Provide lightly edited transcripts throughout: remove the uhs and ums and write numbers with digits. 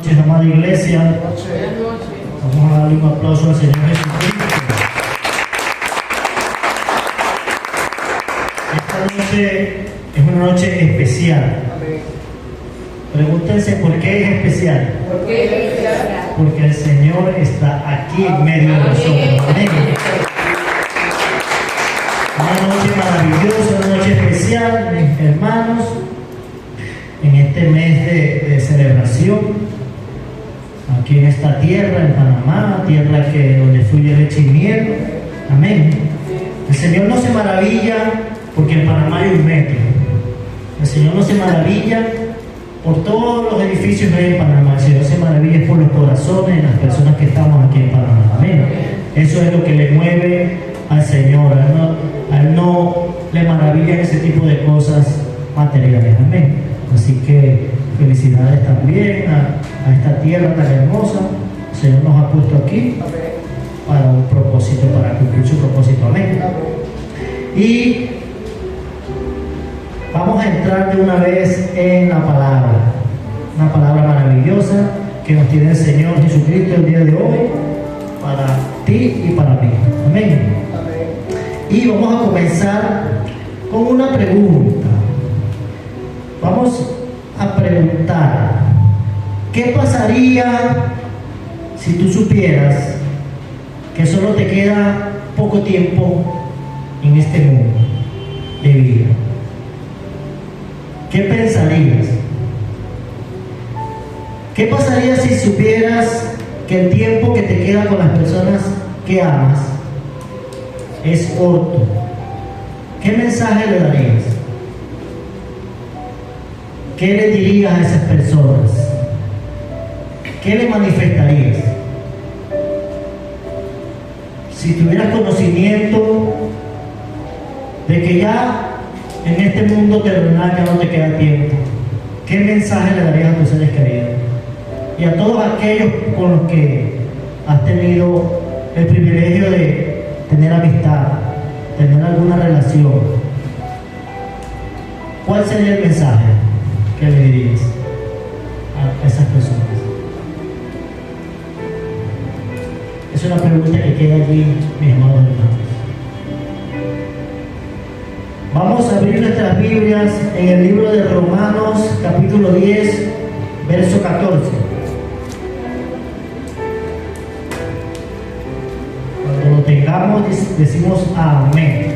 noches, amada iglesia. Vamos a darle un aplauso al Señor Jesucristo. Esta noche es una noche especial. Pregúntense por qué es especial. Porque el Señor está aquí en medio de nosotros. Amén. Una noche maravillosa, una noche especial, mis hermanos, en este mes de celebración, aquí en esta tierra, en Panamá, tierra donde fluye leche y miel. Amén. El Señor no se maravilla porque en Panamá hay un metro. El Señor no se maravilla por todos los edificios que hay en Panamá. El Señor se maravilla por los corazones de las personas que estamos aquí en Panamá. Amén. Eso es lo que le mueve al Señor. A Él no le maravillan ese tipo de cosas materiales. Amén. Así que felicidades también a esta tierra tan hermosa. El Señor nos ha puesto aquí para un propósito, para cumplir su propósito. Amén. Y vamos a entrar de una vez en la palabra. Una palabra maravillosa que nos tiene el Señor Jesucristo el día de hoy para ti y para mí. Amén. Y vamos a comenzar con una pregunta. Vamos a preguntar, ¿qué pasaría si tú supieras que solo te queda poco tiempo en este mundo de vida? ¿Qué pensarías? ¿Qué pasaría si supieras que el tiempo que te queda con las personas que amas es corto? ¿Qué mensaje le darías? ¿Qué le dirías a esas personas? ¿Qué le manifestarías? Si tuvieras conocimiento de que ya en este mundo terrenal ya no te queda tiempo, ¿qué mensaje le darías a tus seres queridos? Y a todos aquellos con los que has tenido el privilegio de tener amistad, tener alguna relación, ¿cuál sería el mensaje que le dirías a esas personas? Es una pregunta que queda allí, mis amados hermanos. Vamos a abrir nuestras Biblias en el libro de Romanos, capítulo 10, verso 14. Cuando lo tengamos, decimos amén.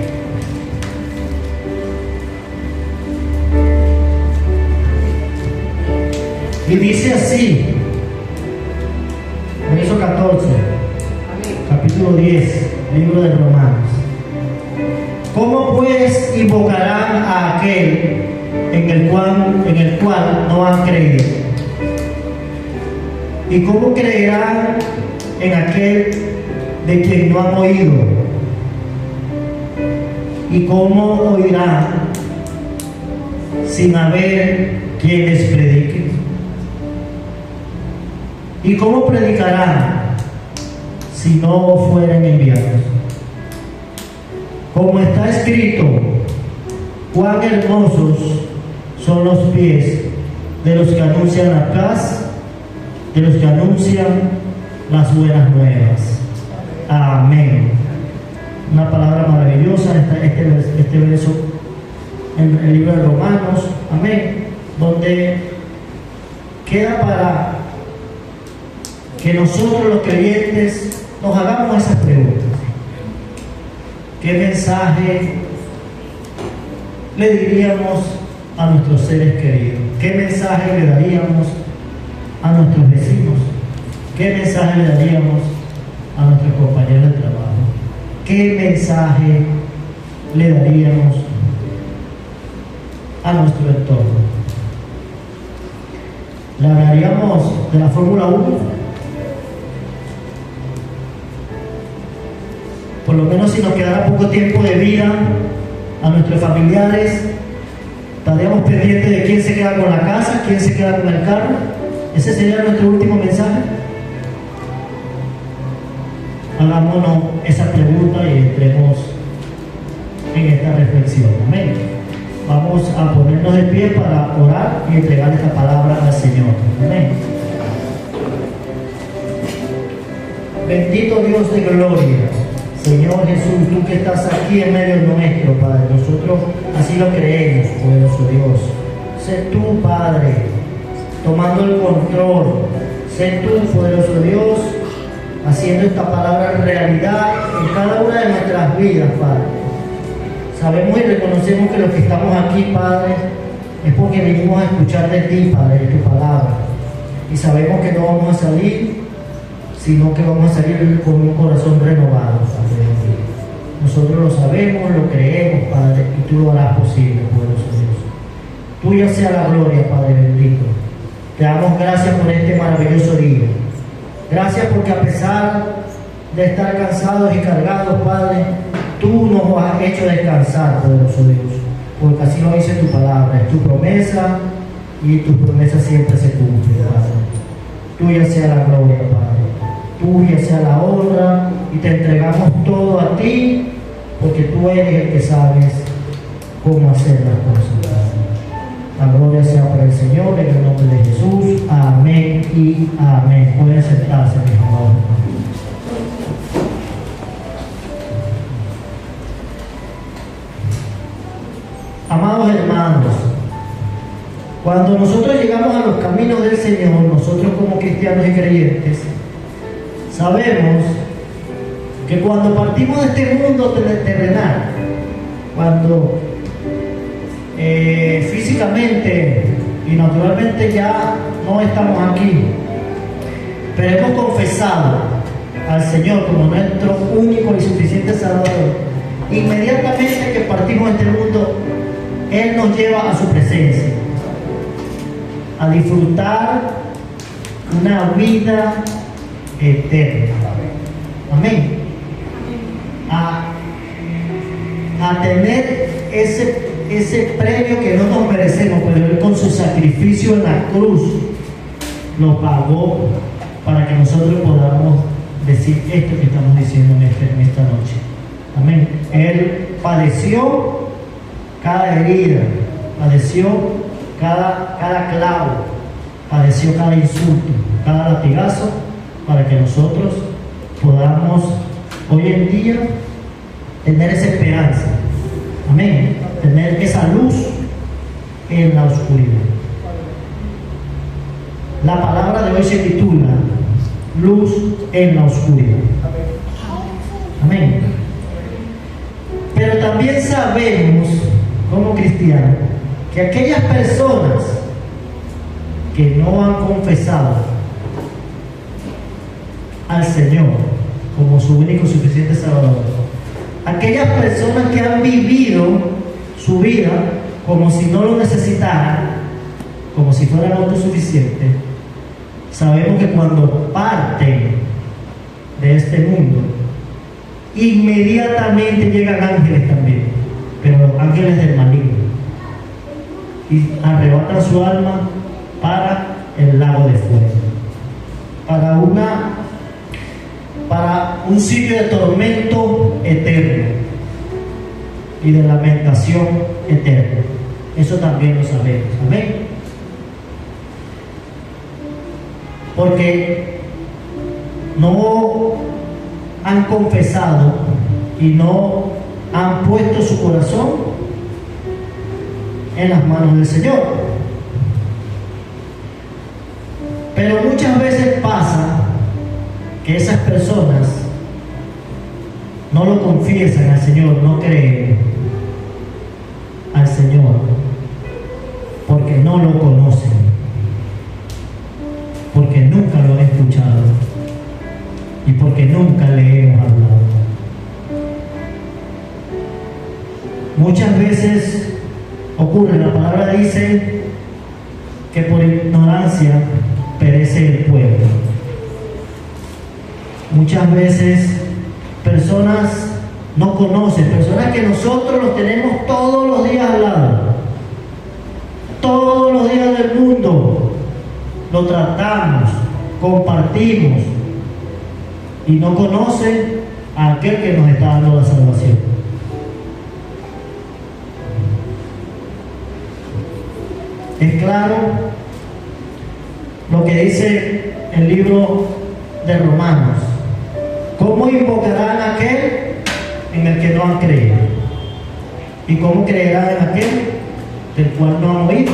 Y dice así, verso 14, capítulo 10, libro de Romanos. ¿Cómo pues invocarán a aquel en el cual no han creído? ¿Y cómo creerán en aquel de quien no han oído? ¿Y cómo oirán sin haber quien les predique? ¿Y cómo predicarán si no fueren enviados? Como está escrito, cuán hermosos son los pies de los que anuncian la paz, de los que anuncian las buenas nuevas. Amén. Una palabra maravillosa, este verso en el libro de Romanos. Amén. Donde queda para que nosotros los creyentes nos hagamos esas preguntas. ¿Qué mensaje le diríamos a nuestros seres queridos? ¿Qué mensaje le daríamos a nuestros vecinos? ¿Qué mensaje le daríamos a nuestros compañeros de trabajo? ¿Qué mensaje le daríamos a nuestro entorno? ¿Le hablaríamos de la Fórmula 1? Por lo menos si nos quedara poco tiempo de vida, a nuestros familiares, estaríamos pendientes de quién se queda con la casa, quién se queda con el carro. Ese sería nuestro último mensaje. Hagámonos esa pregunta y entremos en esta reflexión. Amén. Vamos a ponernos de pie para orar y entregar esta palabra al Señor. Amén. Bendito Dios de gloria, Señor Jesús, tú que estás aquí en medio nuestro, Padre, nosotros así lo creemos, poderoso Dios. Sé tú, Padre, tomando el control. Sé tú, poderoso Dios, haciendo esta palabra realidad en cada una de nuestras vidas, Padre. Sabemos y reconocemos que los que estamos aquí, Padre, es porque venimos a escuchar de ti, Padre, de tu palabra. Y sabemos que no vamos a salir, sino que vamos a salir con un corazón renovado, Padre. Nosotros lo sabemos, lo creemos, Padre, y tú lo harás posible, poderoso Dios. Tuya sea la gloria, Padre bendito. Te damos gracias por este maravilloso día. Gracias porque a pesar de estar cansados y cargados, Padre, tú nos has hecho descansar, poderoso Dios. Porque así lo dice tu palabra, es tu promesa y tus promesas siempre se cumplen, Padre. Tuya sea la gloria, Padre. Tuya sea la honra y te entregamos todo a ti porque tú eres el que sabes cómo hacer las cosas, Padre. La gloria sea para el Señor, en el nombre de Jesús. Amén y amén. Pueden sentarse, mis amados. Amados hermanos, cuando nosotros llegamos a los caminos del Señor, nosotros como cristianos y creyentes, sabemos que cuando partimos de este mundo terrenal, cuando físicamente y naturalmente ya no estamos aquí, pero hemos confesado al Señor como nuestro único y suficiente Salvador, inmediatamente que partimos de este mundo, Él nos lleva a su presencia, a disfrutar una vida eterna. Amén. A tener ese premio que no nos merecemos, pero Él con su sacrificio en la cruz lo pagó para que nosotros podamos decir esto que estamos diciendo en esta noche. Amén. Él padeció cada herida, padeció cada clavo, padeció cada insulto, cada latigazo, para que nosotros podamos hoy en día tener esa esperanza. Amén. Tener esa luz en la oscuridad. La palabra de hoy se titula Luz en la oscuridad. Amén. Pero también sabemos, como cristianos, que aquellas personas que no han confesado al Señor como su único y suficiente Salvador, aquellas personas que han vivido su vida como si no lo necesitaran, como si fueran autosuficientes, sabemos que cuando parten de este mundo, inmediatamente llegan ángeles también, pero los ángeles del maligno, y arrebatan su alma para el lago de fuego, para un sitio de tormento eterno y de lamentación eterna. Eso también lo sabemos. Amén. Porque no han confesado y no han puesto su corazón en las manos del Señor. Pero muchas veces pasa que esas personas no lo confiesan al Señor, no creen al Señor, porque no lo conocen, porque nunca lo han escuchado y porque nunca le hemos hablado. Muchas veces ocurre, la palabra dice que por ignorancia perece el pueblo. Muchas veces personas no conocen, personas que nosotros los tenemos todos los días al lado, todos los días del mundo, lo tratamos, compartimos, y no conocen a aquel que nos está dando la salvación. Es claro lo que dice el libro de Romanos, ¿Cómo invocarán a aquel en el que no han creído? ¿Y cómo creerán en aquel del cual no han oído?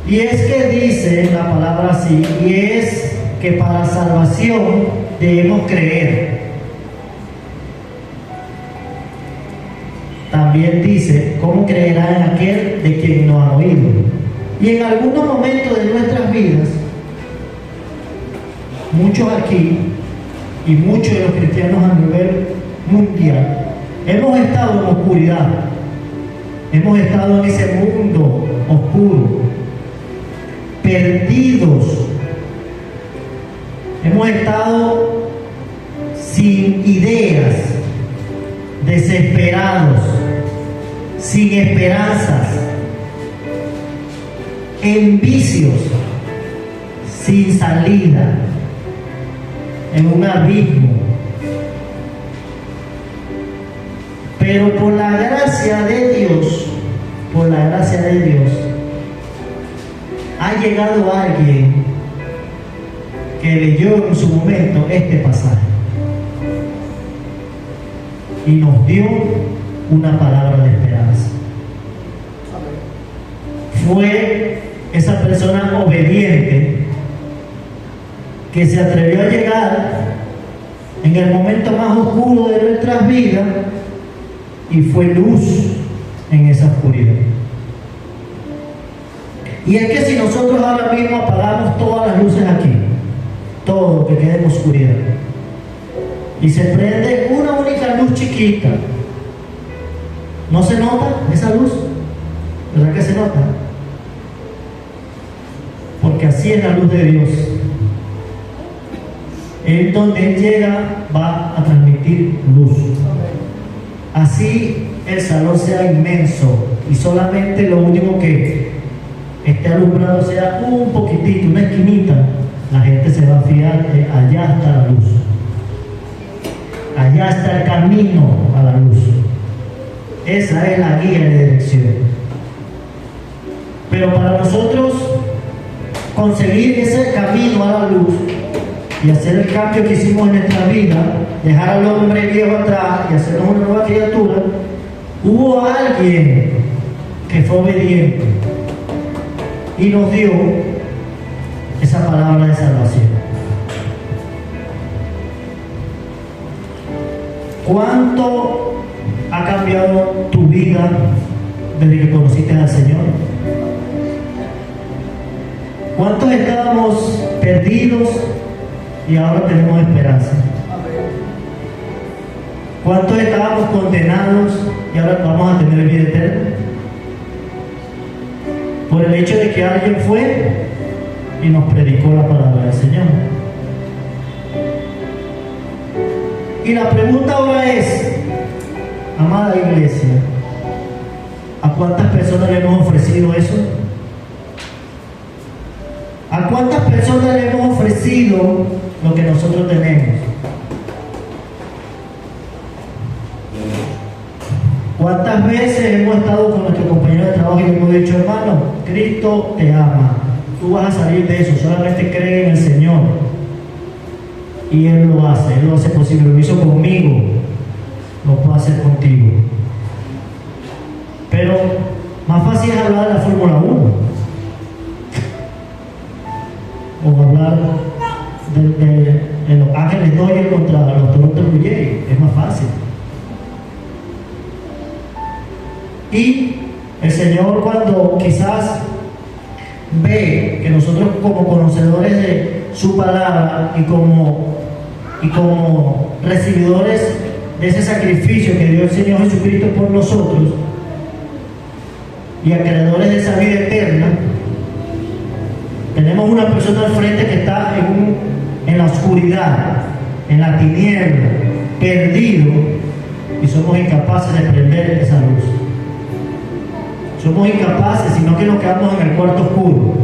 Y es que dice la palabra así, y es que para salvación debemos creer. También dice, ¿cómo creerán en aquel de quien no han oído? Y en algunos momentos de nuestras vidas, muchos aquí y muchos de los cristianos a nivel mundial, hemos estado en oscuridad, hemos estado en ese mundo oscuro, perdidos, hemos estado sin ideas, desesperados, sin esperanzas, en vicios, sin salida, en un abismo. Pero por la gracia de Dios, ha llegado alguien que leyó en su momento este pasaje y nos dio una palabra de esperanza. Fue esa persona obediente que se atrevió a llegar en el momento más oscuro de nuestras vidas y fue luz en esa oscuridad. Y es que si nosotros ahora mismo apagamos todas las luces aquí, todo que quede en oscuridad, y se prende una única luz chiquita, ¿no se nota esa luz? ¿Verdad que se nota? Porque así es la luz de Dios. En donde Él llega va a transmitir luz. Así el salón sea inmenso y solamente lo único que esté alumbrado sea un poquitito, una esquinita, la gente se va a fiar de allá está la luz. Allá está el camino a la luz. Esa es la guía de dirección. Pero para nosotros conseguir ese camino a la luz y hacer el cambio que hicimos en nuestra vida, dejar al hombre viejo atrás y hacernos una nueva criatura, hubo alguien que fue obediente y nos dio esa palabra de salvación. ¿Cuánto ha cambiado tu vida desde que conociste al Señor? ¿Cuántos estábamos perdidos y ahora tenemos esperanza? ¿Cuántos estábamos condenados y ahora vamos a tener vida eterna? Por el hecho de que alguien fue y nos predicó la palabra del Señor. Y la pregunta ahora es, amada iglesia, ¿a cuántas personas le hemos ofrecido eso? ¿A cuántas personas le hemos ofrecido lo que nosotros tenemos? ¿Cuántas veces hemos estado con nuestro compañero de trabajo y le hemos dicho, hermano, Cristo te ama, tú vas a salir de eso, solamente cree en el Señor? Y Él lo hace posible, lo hizo conmigo, lo puede hacer contigo. Pero más fácil es hablar de la Fórmula 1 o hablar de los Ángeles Dodgers contra los Toronto Blue Jays, es más fácil. Y el Señor, cuando quizás ve que nosotros como conocedores de su palabra y como recibidores de ese sacrificio que dio el Señor Jesucristo por nosotros y acreedores de esa vida eterna, tenemos una persona al frente que está en la oscuridad, en la tiniebla, perdido, y somos incapaces de prender esa luz. Somos incapaces, sino que nos quedamos en el cuarto oscuro.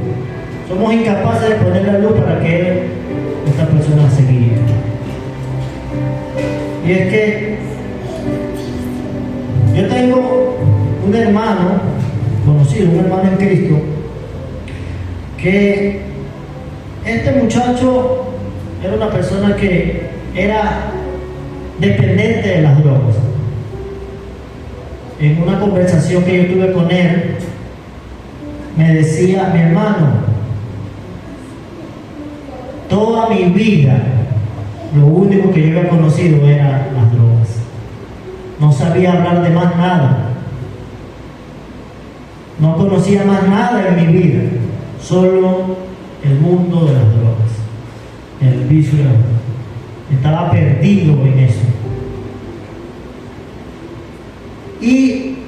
Somos incapaces de poner la luz para que esta persona se guíe. Y es que yo tengo un hermano conocido, un hermano en Cristo, que Este muchacho era una persona que era dependiente de las drogas. En una conversación que yo tuve con él, me decía: mi hermano, toda mi vida lo único que yo había conocido era las drogas. No sabía hablar de más nada. No conocía más nada en mi vida, solo el mundo de las drogas, el vicio de las drogas. Estaba perdido en eso. Y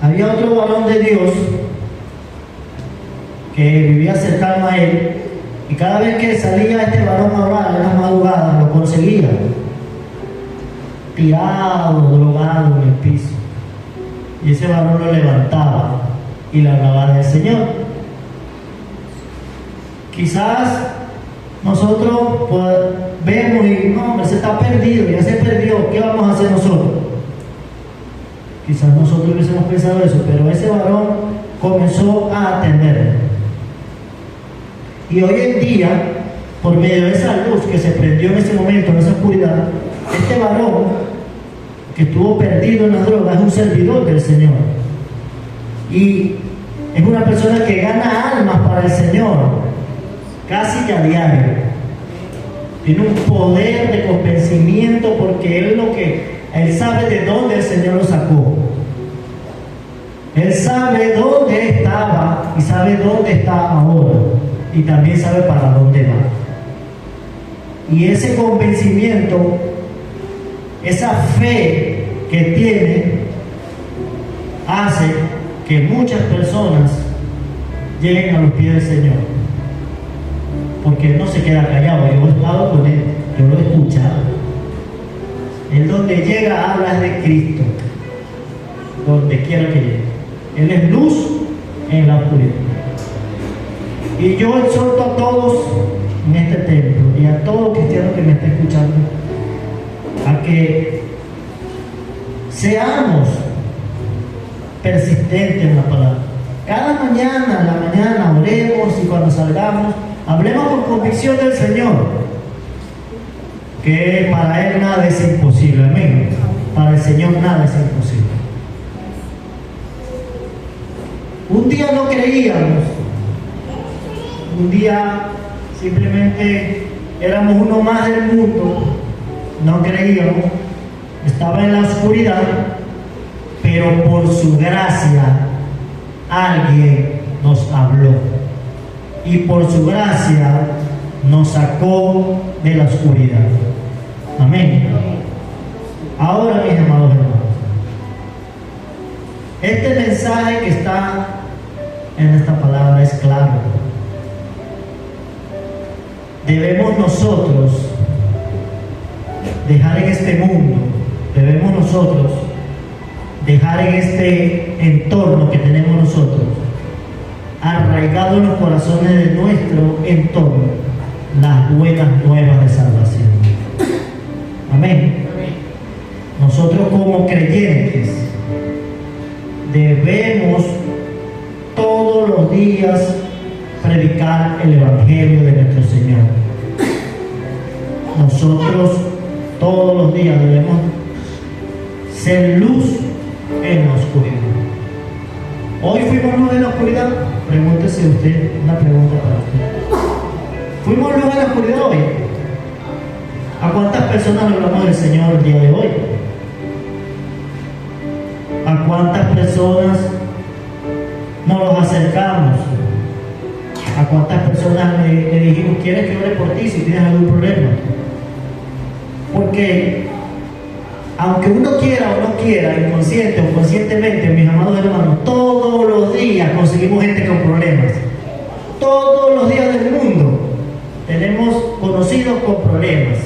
había otro varón de Dios que vivía cercano a él, y cada vez que salía este varón a orar en las madrugadas, lo conseguía tirado, drogado en el piso. Y ese varón lo levantaba y le hablaba del Señor. Quizás nosotros pues, vemos y no, hombre, se está perdido, ya se perdió, ¿qué vamos a hacer nosotros? Quizás nosotros hubiésemos pensado eso, pero ese varón comenzó a atenderlo. Y hoy en día, por medio de esa luz que se prendió en ese momento, en esa oscuridad, este varón que estuvo perdido en las drogas es un servidor del Señor. Y es una persona que gana almas para el Señor, casi que a diario. Tiene un poder de convencimiento porque él sabe de dónde el Señor lo sacó. Él sabe dónde estaba y sabe dónde está ahora. Y también sabe para dónde va. Y ese convencimiento, esa fe que tiene, hace que muchas personas lleguen a los pies del Señor. Porque Él no se queda callado. Yo he estado con Él, yo lo he escuchado. Él donde llega habla de Cristo, donde quiera que llegue. Él es luz en la oscuridad. Y yo exhorto a todos en este templo y a todo cristiano que me esté escuchando a que seamos persistentes en la palabra. Cada mañana, en la mañana, oremos, y cuando salgamos, hablemos con convicción del Señor, que para Él nada es imposible. Amén. Para el Señor nada es imposible. Un día no creíamos, un día simplemente éramos uno más del mundo, no creíamos, estaba en la oscuridad, pero por su gracia alguien nos habló y por su gracia nos sacó de la oscuridad. Amén. Ahora, mis amados hermanos, este mensaje que está en esta palabra es claro. Debemos nosotros dejar en este mundo, debemos nosotros dejar en este entorno que tenemos nosotros, arraigado en los corazones de nuestro entorno, las buenas nuevas de salvación. Amén. Nosotros como creyentes debemos todos los días predicar el Evangelio de nuestro Señor. Nosotros todos los días debemos ser luz en la oscuridad. ¿Hoy fuimos luz en la oscuridad? Pregúntese usted, una pregunta para usted. ¿Fuimos luz en la oscuridad hoy? ¿A cuántas personas hablamos del Señor el día de hoy? ¿A cuántas personas nos los acercamos? ¿A cuántas personas le dijimos, ¿quieres que ore por ti si tienes algún problema? Porque aunque uno quiera o no quiera, inconsciente o conscientemente, mis amados hermanos, todos los días conseguimos gente con problemas. Todos los días del mundo tenemos conocidos con problemas.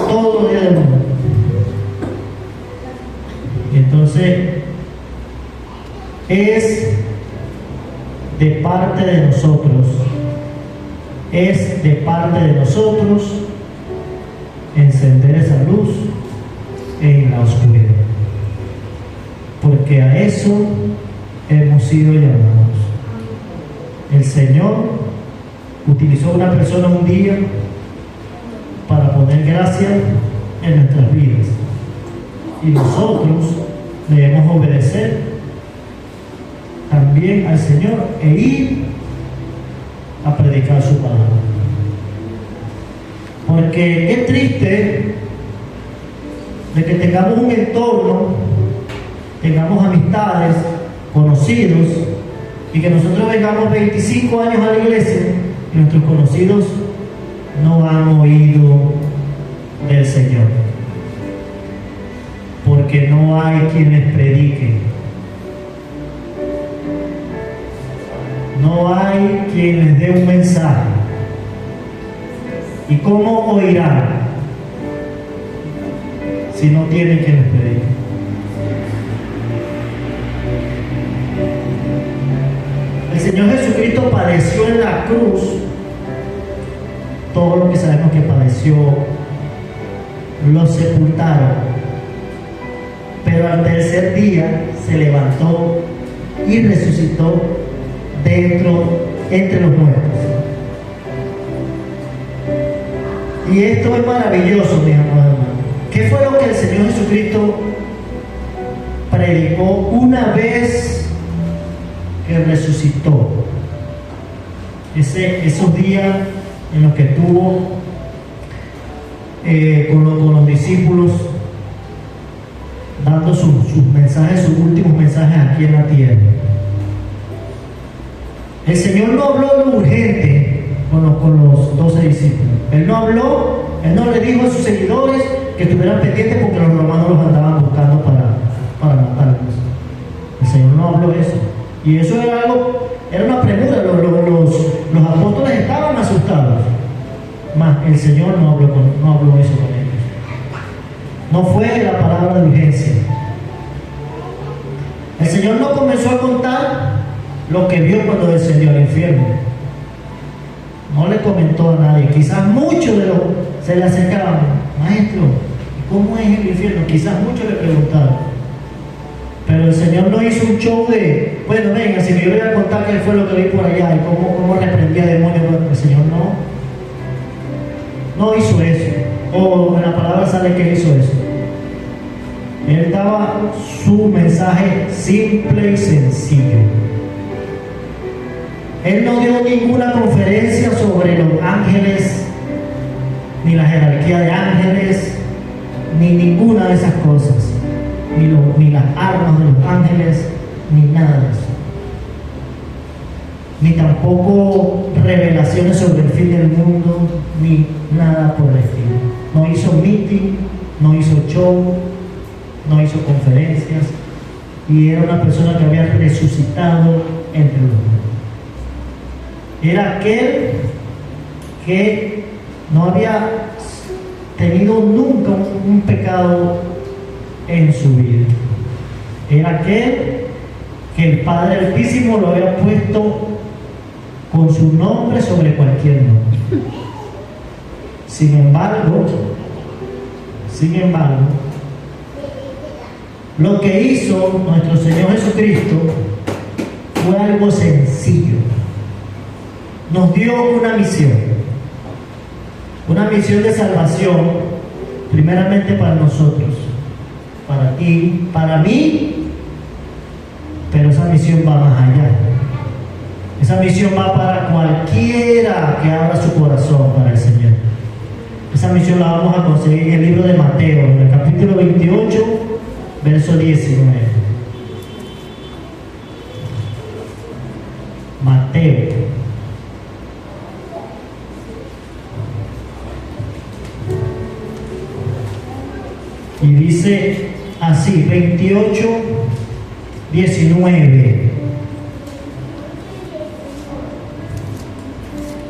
Todos los días del mundo. Y entonces es de parte de nosotros, encender esa luz en la oscuridad, porque a eso hemos sido llamados. El Señor utilizó a una persona un día para poner gracia en nuestras vidas. Y nosotros debemos obedecer también al Señor e ir a predicar su palabra. Porque es triste de que tengamos un entorno, tengamos amistades, conocidos, y que nosotros vengamos 25 años a la iglesia y nuestros conocidos no han oído del Señor. Porque no hay quien les predique. No hay quien les dé un mensaje. ¿Y cómo oirán si no tienen quien les predique? El Señor Jesucristo padeció en la cruz todo lo que sabemos que padeció. Lo sepultaron, pero al tercer día se levantó y resucitó entre los muertos. Y esto es maravilloso, mis amados hermanos. ¿Qué fue lo que el Señor Jesucristo predicó una vez que resucitó? Esos días en los que estuvo con los discípulos dando sus mensajes, sus últimos mensajes aquí en la tierra. El Señor no habló lo urgente con los 12 discípulos. Él no le dijo a sus seguidores que estuvieran pendientes porque los romanos los andaban buscando para matarlos. El Señor no habló eso. Y eso era una premura. Los apóstoles estaban asustados. Mas el Señor no habló eso con ellos. No fue la palabra de urgencia. El Señor no comenzó a contar lo que vio cuando descendió al infierno. No le comentó a nadie. Quizás muchos de los se le acercaban: maestro, ¿cómo es el infierno? Quizás muchos le preguntaron. Pero el Señor no hizo un show de, bueno, venga, si me voy a contar qué fue lo que vi por allá y cómo reprendía demonios. El Señor no hizo eso. O en la palabra sale que hizo eso. Él daba su mensaje simple y sencillo. Él no dio ninguna conferencia sobre los ángeles, ni la jerarquía de ángeles, ni ninguna de esas cosas, ni las armas de los ángeles, ni nada de eso. Ni tampoco revelaciones sobre el fin del mundo, ni nada por el estilo. No hizo meeting, no hizo show, no hizo conferencias, y era una persona que había resucitado entre los muertos. Era aquel que no había tenido nunca un pecado en su vida. Era aquel que el Padre Altísimo lo había puesto con su nombre sobre cualquier nombre. Sin embargo, lo que hizo nuestro Señor Jesucristo fue algo sencillo. Nos dio una misión de salvación, primeramente para nosotros, para ti, para mí, pero esa misión va más allá. Esa misión va para cualquiera que abra su corazón para el Señor. Esa misión la vamos a conseguir en el libro de Mateo, en el capítulo 28, verso 19. Mateo. Y dice así, 28, 19.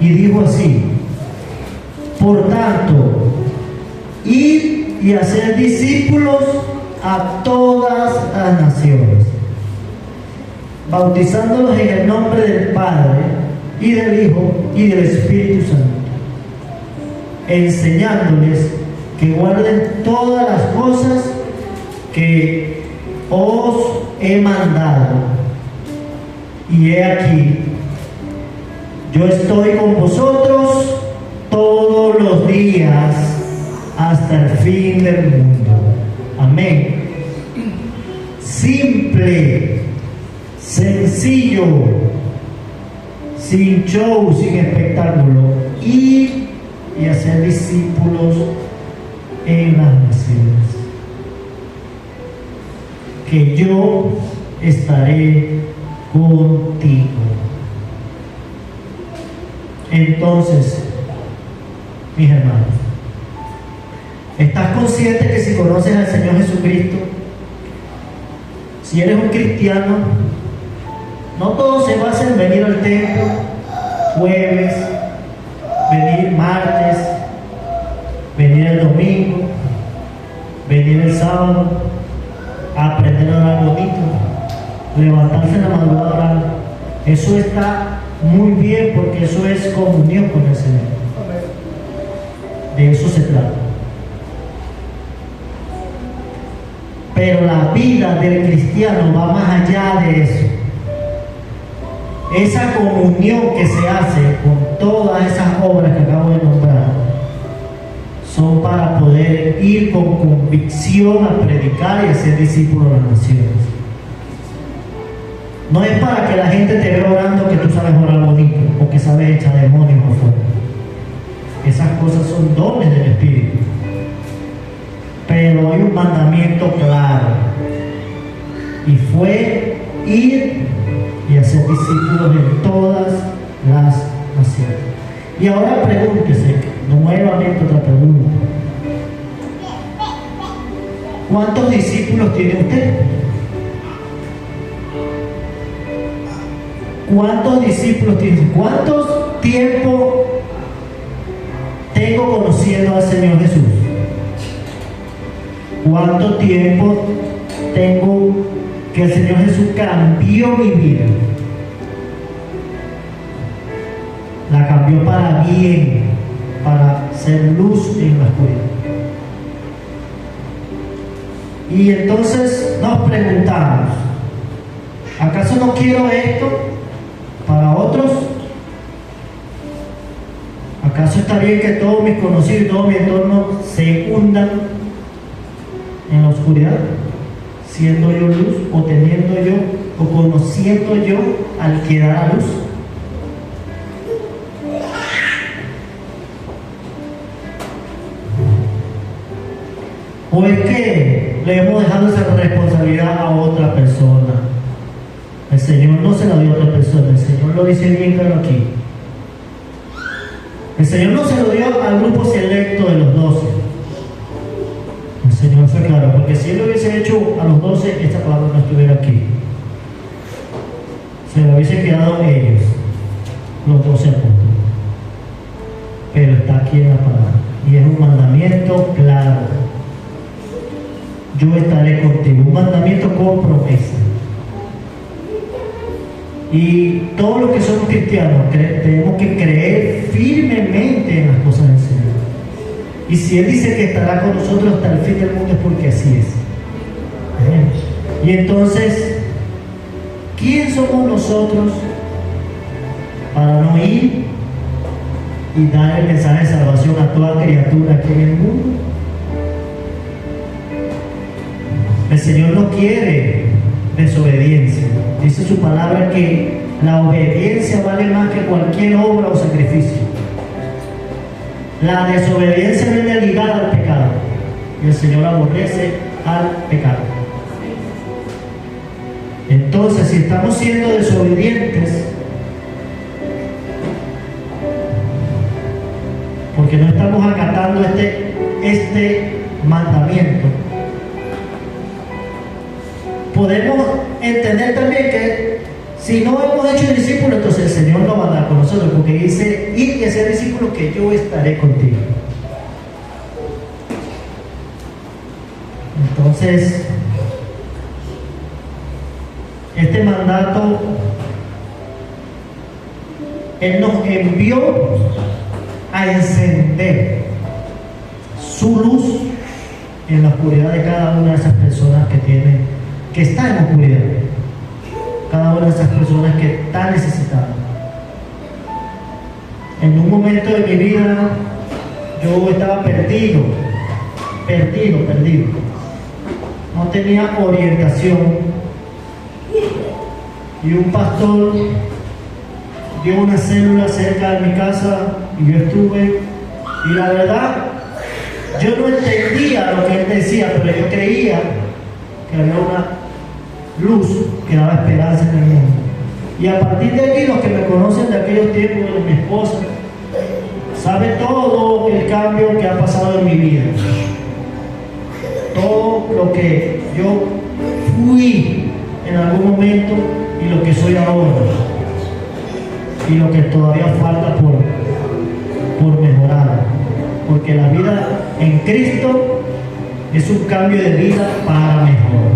Y dijo así: por tanto, id y hacer discípulos a todas las naciones, bautizándolos en el nombre del Padre, y del Hijo, y del Espíritu Santo, enseñándoles que guarden todas las cosas que os he mandado. Y he aquí, yo estoy con vosotros todos los días hasta el fin del mundo. Amén. Simple, sencillo, sin show, sin espectáculo, ir y hacer discípulos en las naciones. Que yo estaré contigo. Entonces, mis hermanos, ¿estás consciente que si conoces al Señor Jesucristo, si eres un cristiano, no todo se basa en venir al templo jueves, venir martes, venir el domingo, venir el sábado, aprender a orar bonito, levantarse en la madrugada a orar? Eso está muy bien, porque eso es comunión con el Señor. De eso se trata. Pero la vida del cristiano va más allá de eso. Esa comunión que se hace con todas esas obras que acabo de nombrar son para poder ir con convicción a predicar y a ser discípulos de las naciones. No es para que la gente te vea orando que tú sabes orar bonito o que sabes echar demonios afuera. Esas cosas son dones del Espíritu. Pero hay un mandamiento claro, y fue ir y hacer discípulos de todas las naciones. Y ahora pregúntese nuevamente otra pregunta: ¿cuántos discípulos tiene usted? ¿Cuántos discípulos tiene? ¿Cuántos tiempo tengo conociendo al Señor Jesús? ¿Cuánto tiempo tengo que el Señor Jesús cambió mi vida? La cambió para bien, para ser luz en la oscuridad. Y entonces nos preguntamos: ¿acaso no quiero esto para otros? ¿Acaso está bien que todos mis conocidos y todo mi entorno se hundan en la oscuridad, siendo yo luz, o teniendo yo, o conociendo yo al que da la luz? ¿O es que le hemos dejado esa responsabilidad a otra persona? El Señor no se la dio a otra persona, el Señor lo dice bien claro aquí. El Señor no se lo dio al grupo selecto de los 12. El Señor fue claro, porque si Él lo hubiese hecho a los 12, esta palabra no estuviera aquí. Se lo hubiese quedado ellos, los 12 apóstoles. Pero está aquí en la palabra, y es un mandamiento claro: yo estaré contigo. Un mandamiento con promesa. Y todos los que somos cristianos tenemos que creer firmemente en las cosas del Señor. Y si Él dice que estará con nosotros hasta el fin del mundo, es porque así es. Y entonces, ¿quién somos nosotros para no ir y dar el mensaje de salvación a toda criatura aquí en el mundo? El Señor no quiere desobediencia. Dice su palabra que la obediencia vale más que cualquier obra o sacrificio. La desobediencia viene ligada al pecado, y el Señor aborrece al pecado. Entonces, si estamos siendo desobedientes porque no estamos acatando este mandamiento, podemos entender también que si no hemos hecho discípulos, entonces el Señor no va a andar con nosotros, porque dice: ir y hacer discípulos, que yo estaré contigo. Entonces, este mandato, Él nos envió a encender su luz en la oscuridad de cada una de esas personas que está en la oscuridad, cada una de esas personas que está necesitada. En un momento de mi vida yo estaba perdido. No tenía orientación. Y un pastor dio una célula cerca de mi casa y yo estuve. Y la verdad, yo no entendía lo que él decía, pero yo creía que había una luz que daba esperanza en el mundo. Y a partir de aquí, los que me conocen de aquellos tiempos, de mi esposa, sabe todo el cambio que ha pasado en mi vida. Todo lo que yo fui en algún momento y lo que soy ahora. Y lo que todavía falta por mejorar. Porque la vida en Cristo es un cambio de vida para mejor.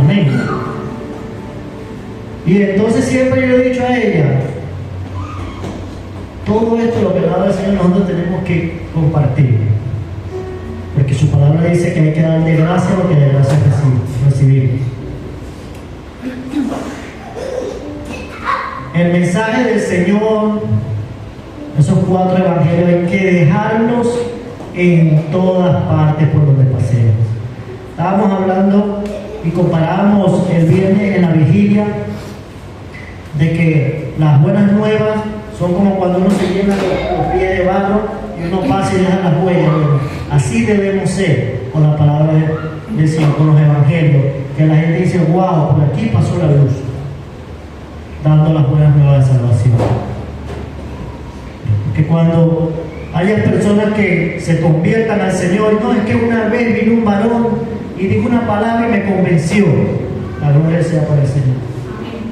Amén. Y entonces siempre yo he dicho a ella, todo esto lo que da el Señor nosotros tenemos que compartir. Porque su palabra dice que hay que dar de gracia lo que de gracia recibimos. El mensaje del Señor, esos 4 evangelios, hay que dejarlos en todas partes por donde pasemos. Estábamos hablando y comparábamos el viernes en la vigilia de que las buenas nuevas son como cuando uno se llena los pies de barro y uno pasa y deja las huellas. Así debemos ser con la palabra del Señor, con los evangelios, que la gente dice, wow, por aquí pasó la luz, dando las buenas nuevas de salvación. Que cuando haya personas que se conviertan al Señor, no, es que una vez vino un varón y dijo una palabra y me convenció. La gloria sea para el Señor.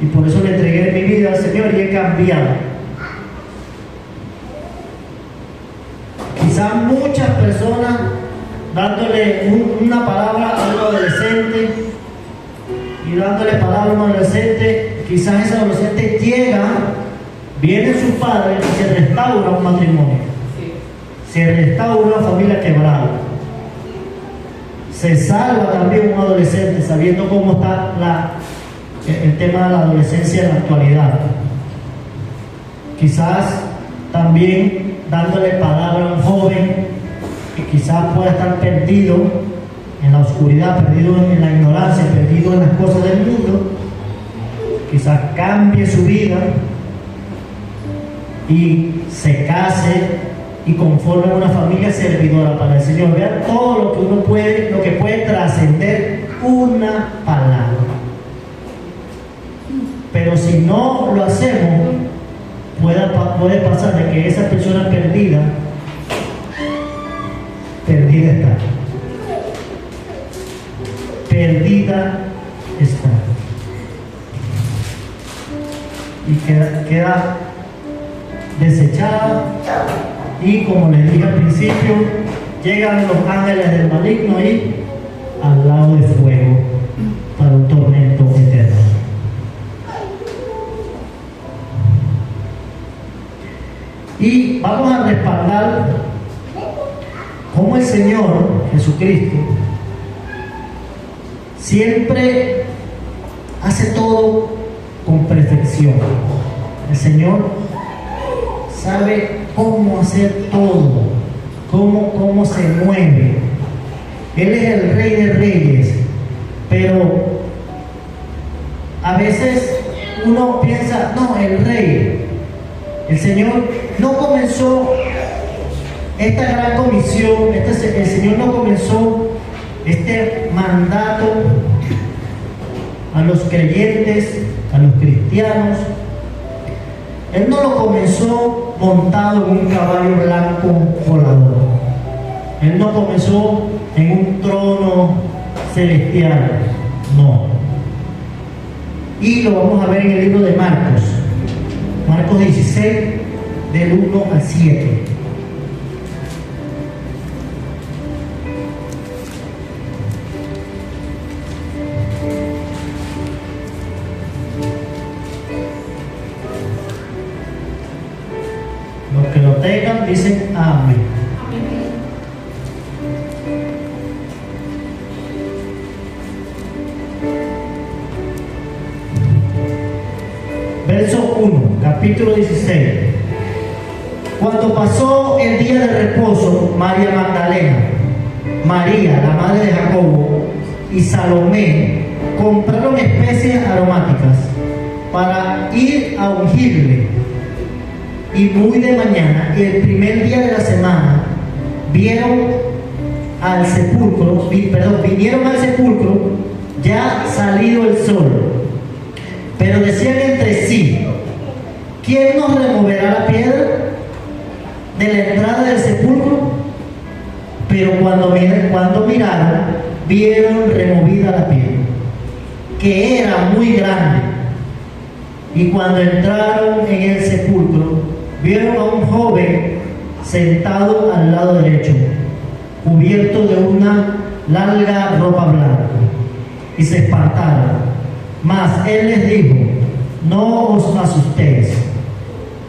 Y por eso le entregué mi vida al Señor y he cambiado. Quizás muchas personas dándole una palabra a un adolescente y dándole palabra a un adolescente, quizás ese adolescente llega, viene su padre y se restaura un matrimonio, se restaura una familia quebrada, se salva también un adolescente sabiendo cómo está el tema de la adolescencia en la actualidad. Quizás también dándole palabra a un joven que quizás pueda estar perdido en la oscuridad, perdido en la ignorancia, perdido en las cosas del mundo, quizás cambie su vida y se case y conforme una familia servidora para el Señor. Vean todo lo que uno puede, lo que puede trascender una palabra. Pero si no lo hacemos, puede pasar de que esa persona perdida está. Perdida está. Y queda desechada. Y como les dije al principio, llegan los ángeles del maligno y al lado de fuego para un tormento eterno. Y vamos a respaldar cómo el Señor Jesucristo siempre hace todo con perfección. El Señor sabe cómo hacer todo, cómo se mueve. Él es el Rey de Reyes, pero a veces uno piensa, no, el Rey, el Señor no comenzó esta gran comisión, el Señor no comenzó este mandato a los creyentes, a los cristianos. Él no lo comenzó montado en un caballo blanco volador. Él no comenzó en un trono celestial. No. Y lo vamos a ver en el libro de Marcos. Marcos 16, del 1 al 7. Los que lo tengan dicen amén. Verso 1, capítulo 16. Cuando pasó el día de reposo, María Magdalena, María, la madre de Jacobo, y Salomé compraron especies aromáticas para ir a ungirle. Y muy de mañana, el primer día de la semana, vinieron al sepulcro ya salido el sol. Pero decían entre sí: ¿quién nos removerá la piedra de la entrada del sepulcro? Pero cuando miraron, vieron removida la piedra, que era muy grande. Y cuando entraron en el sepulcro, vieron a un joven sentado al lado derecho, cubierto de una larga ropa blanca, y se espantaron. Mas él les dijo: no os asustéis.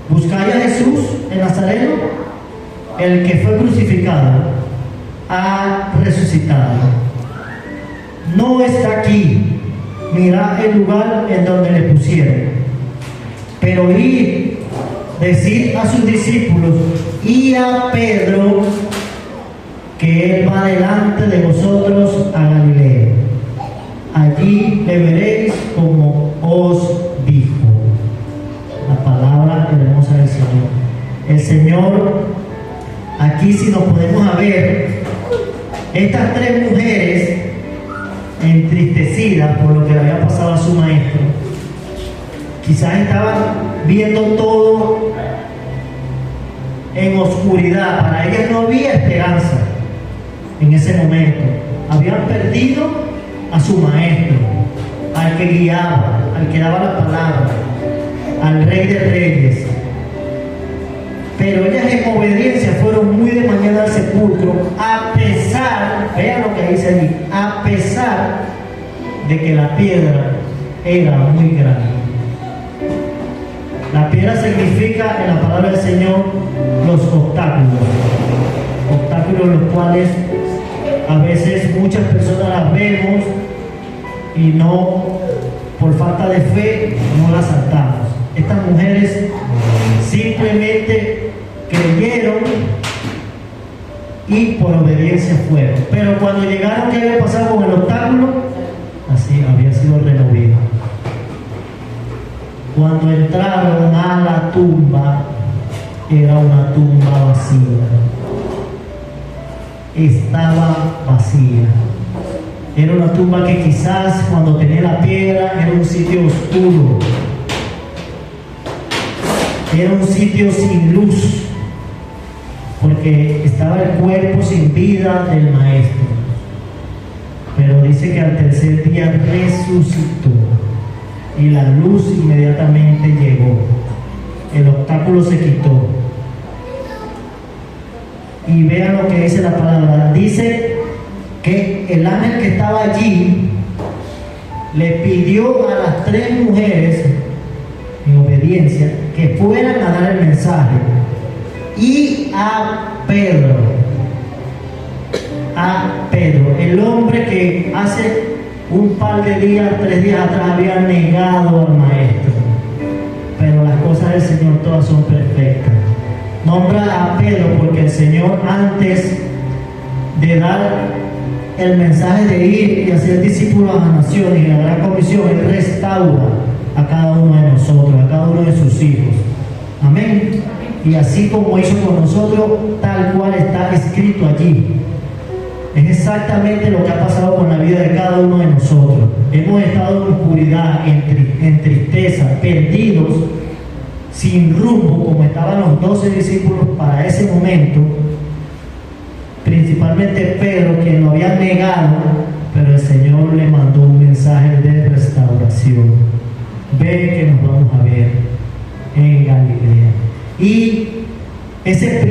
¿Buscáis a Jesús el Nazareno? El que fue crucificado ha resucitado. No está aquí. Mirad el lugar en donde le pusieron. Pero id, decid a sus discípulos y a Pedro que él va delante de vosotros a Galilea. Allí le veréis como os dijo. La palabra hermosa del Señor. El Señor, aquí si nos podemos ver, estas tres mujeres entristecidas por lo que le había pasado a su maestro, quizás estaban viendo todo en oscuridad. Para ellas no había esperanza en ese momento. Habían perdido a su maestro, al que guiaba, al que daba la palabra, al Rey de Reyes. Pero ellas en obediencia fueron muy de mañana al sepulcro, a pesar, vean lo que dice allí, a pesar de que la piedra era muy grande. La piedra significa en la palabra del Señor los obstáculos los cuales a veces muchas personas las vemos y no, por falta de fe, no las saltamos. Estas mujeres simplemente creyeron y por obediencia fueron. Pero cuando llegaron, ¿qué había pasado con el obstáculo? Así había sido removido. Cuando entraron a la tumba, era una tumba vacía. Estaba vacía. Era una tumba que quizás cuando tenía la piedra era un sitio oscuro. Era un sitio sin luz, porque estaba el cuerpo sin vida del maestro. Pero dice que al tercer día resucitó y la luz inmediatamente llegó. El obstáculo se quitó. Y vean lo que dice la palabra. Dice que el ángel que estaba allí le pidió a las tres mujeres, en obediencia, que fueran a dar el mensaje. Y a Pedro, el hombre que hace un par de días, 3 días atrás, había negado al maestro. Pero las cosas del Señor todas son perfectas. Nombra a Pedro porque el Señor, antes de dar el mensaje de ir y hacer discípulos a las naciones y la gran comisión, Él restaura a cada uno de nosotros, a cada uno de sus hijos. Amén. Y así como hizo con nosotros, tal cual está escrito allí. Es exactamente lo que ha pasado con la vida de cada uno de nosotros. Hemos estado en oscuridad, en tristeza, perdidos, sin rumbo, como estaban los 12 discípulos para ese momento. Principalmente Pedro, quien lo había negado, pero el Señor le mandó un mensaje de restauración. Ven que nos vamos a ver en Galilea. Y ese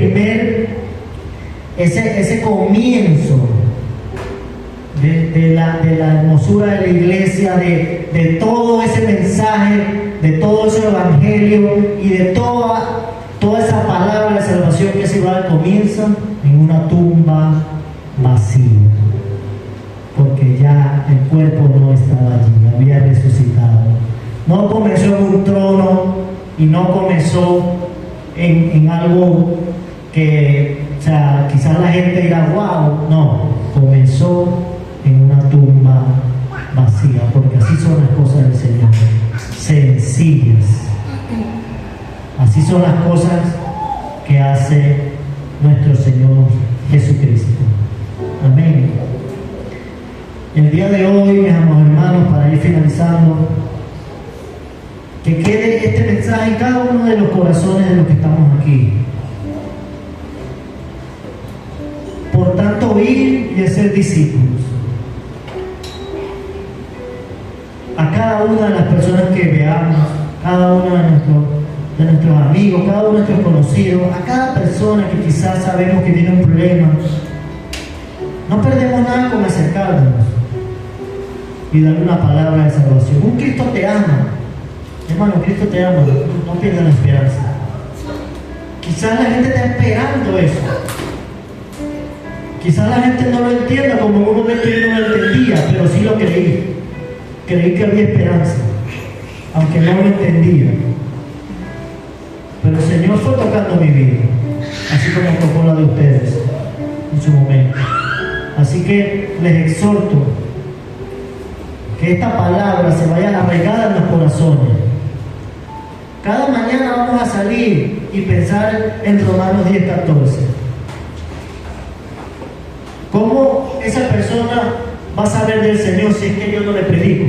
comienzo de la hermosura de la iglesia, de todo ese mensaje, de todo ese evangelio y de toda esa palabra de salvación que se va, comienza en una tumba vacía, porque ya el cuerpo no estaba allí, había resucitado. No comenzó en un trono y no comenzó en algo que, o sea, quizás la gente dirá, wow, no, comenzó en una tumba vacía, porque así son las cosas del Señor, sencillas. Así son las cosas que hace nuestro Señor Jesucristo. Amén. El día de hoy, mis amados hermanos, para ir finalizando, que quede este mensaje en cada uno de los corazones de los que estamos aquí. Por tanto, ir y hacer discípulos. A cada una de las personas que veamos, cada uno de nuestros amigos, cada uno de nuestros conocidos, a cada persona que quizás sabemos que tiene un problema, no perdemos nada con acercarnos y darle una palabra de salvación. Un Cristo te ama, hermano, Cristo te ama, no pierdas la esperanza. Quizás la gente está esperando eso. Quizás la gente no lo entienda, como en un momento yo no lo entendía, pero sí lo creí. Creí que había esperanza, aunque no lo entendía. Pero el Señor fue tocando mi vida, así como tocó la de ustedes en su momento. Así que les exhorto que esta palabra se vaya arraigada en los corazones. Cada mañana vamos a salir y pensar en Romanos 10:14. ¿Cómo esa persona va a saber del Señor si es que yo no le predico?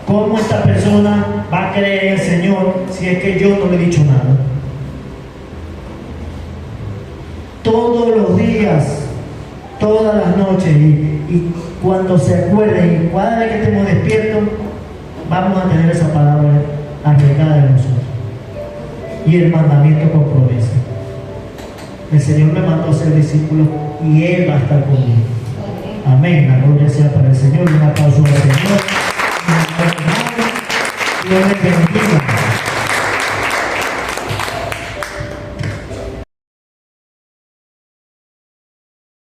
¿Cómo esta persona va a creer en el Señor si es que yo no le he dicho nada? Todos los días, todas las noches y cuando se acuerden y cada vez que estemos despiertos, vamos a tener esa palabra arraigada en nosotros. Y el mandamiento por promesa. El Señor me mandó a ser discípulo y Él va a estar conmigo. Amén. La gloria sea para el Señor. Un aplauso al Señor. Dios les bendiga.